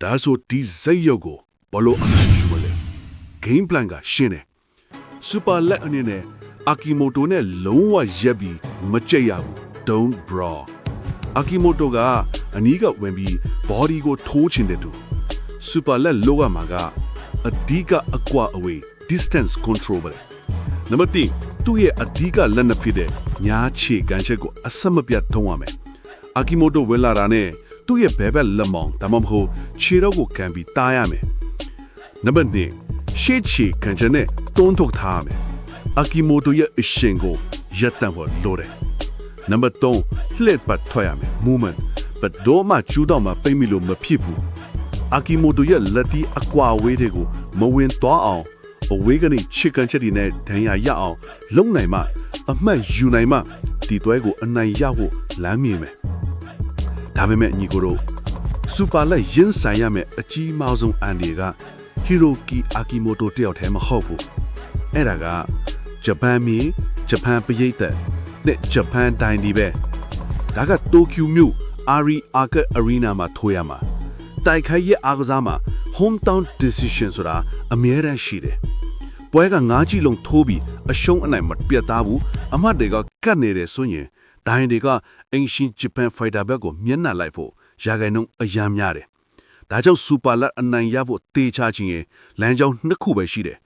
ဒါဆိုဒီဇက်ရုပ်ကိုဘလို့အနိုင်ယူမလဲ game plan ကရှင်းတယ် super လက်အနေနဲ့အာကီမိုတိုနဲ့လုံးဝရက်ပြီးမကြိတ်ရဘူး don't brawl အာကီမိုတိုကအနီးကဝင်ပြီး body ကိုထိုးချင်တဲ့သူ super လက်လောကမှာကအဓိကအကွာအဝေး distance control ပဲနံပါတ်1သူ့ရဲ့အဓိကလက်နှစ်ဖြစ်တဲ့ညာခြေကန်ချက်ကိုအဆက်မပြတ်ထုံးရမယ်အာကီမိုတိုဝင်လာတာနဲ့သူ့ရဲ့ဘဲဘက်လက်မောင်းဒါမှမဟုတ်ခြေတော့ကိုကန်ပြီးတားရမယ်နံပါတ်2ရှေ့ခြေကန်ချက်နဲ့တွန်းထုတ်ထားရမယ်အာကီမိုတိုရဲ့အရှင်ကိုရပ်တန့်ဖို့လိုတယ်နံပါတ်3လှည့်ပတ်ထွက်ရမယ် movement ဘတ်တော့မှကျူးတော့မှပိတ်မိလို့မဖြစ်ဘူးအာကီမိုတိုရဲ့လက်တီအကွာဝေးတွေကိုမဝင်သွားအောင်အဝေးကနေချစ်ကန်ချက်တွေနဲ့ဒဏ်ရာရအောင်လုံနိုင်မှအမှတ်ယူနိုင်မှဒီတွဲကိုအနိုင်ရဖို့လမ်းမြင်မယ်ဒါပေမဲ့ညီကိုတို့စူပါလက်ရင်းဆိုင်ရမယ်အကြီးမားဆုံးအန်ဒီကဟီရိုကီအာကီမိုတိုတယောက်တည်းမဟုတ်ဘူးအဲ့ဒါကဂျပန်မြေဂျပန်ပရိသတ်နဲ့ဂျပန်တိုင်းဒီပဲဒါကတိုကျိုမြို့အာရီအာကအရီနာမှာထိုးရမှာတိုက်ခိုက်ရဲ့အားကစားမှာ hometown decision ဆိုတာအမြဲတမ်းရှိတယ်ပွဲက9ကြီးလုံးထိုးပြီးအရှုံးအနိုင်မပြတ်သားဘူးအမတ်တွေကကတ်နေတယ်ဆိုရင်ဒိုင်းတွေကအင်ရှင်ဂျပန်ဖိုက်တာဘက်ကိုမျက်နှာလိုက်ဖို့ရာဂိုင်နှုန်းအယမ်းများတယ်ဒါကြောင့်စူပါလက်အနိုင်ရဖို့တေချခြင်းရဲ့လမ်းကြောင်းနှစ်ခုပဲရှိတယ်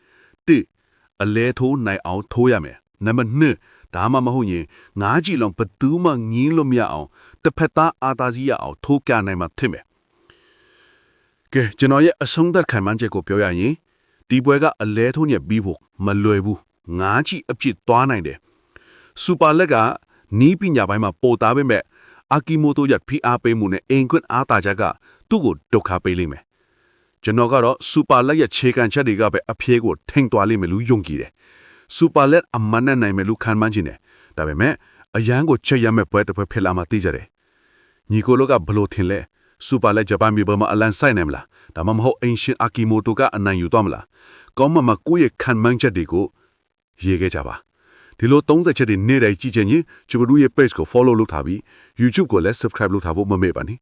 1အလဲထိုးနိုင်အောင်ထိုးရမယ်နံပါတ်2ဒါမှမဟုတ်ရင်9ကြီးလုံးဘယ်သူမှငင်းလို့မရအောင်တစ်ဖက်သားအာသာစီရအောင်ထိုးပြနိုင်မှာဖြစ်မယ်ကဲကျွန်တော်ရဲ့အဆုံးသက်ခံမှန်းချက်ကိုပြောရရင်ဒီပွဲကအလဲထိုးညက်ပြီးဖို့မလွယ်ဘူး9ကြီးအဖြစ်သွားနိုင်တယ်စူပါလက်ကနီးပညာပိုင်းမှာပို့သားပေမဲ့အာကီမိုတိုရဲ့ဖိအားပေးမှုနဲ့အင်ကွန်းအားတာချက်ကသူ့ကိုဒုက္ခပေးလိမ့်မယ်ကျွန်တော်ကတော့စူပါလက်ရဲ့ခြေကန်ချက်တွေကပဲအပြေးကိုထိန်သွားလိမ့်မယ်လို့ယုံကြည်တယ်စူပါလက်အမနဲ့နိုင်မယ်လို့ခံမှန်းချင်တယ်ဒါပေမဲ့အရန်ကိုချက်ရမဲ့ပွဲတစ်ပွဲဖြစ်လာမှသိကြတယ်ညီကိုလိုကဘလို့ထင်လဲစူပါလက်ဂျပန်မြေပေါ်မှာအလန်ဆိုင်နိုင်မလားဒါမှမဟုတ်အင်ရှင်အာကီမိုတိုကအနိုင်ယူသွားမလားကောင်းမကိုယ့်ရဲ့ခံမှန်းချက်တွေကိုရေးခဲ့ကြပါဒီလို30ချက်တွေနေ့တိုင်းကြည့်ချင်ရင်ကျွန်တော်တို့ရဲ့ page ကို follow လုပ်ထားပြီး YouTube ကိုလည်း subscribe လုပ်ထားဖို့မမေ့ပါနဲ့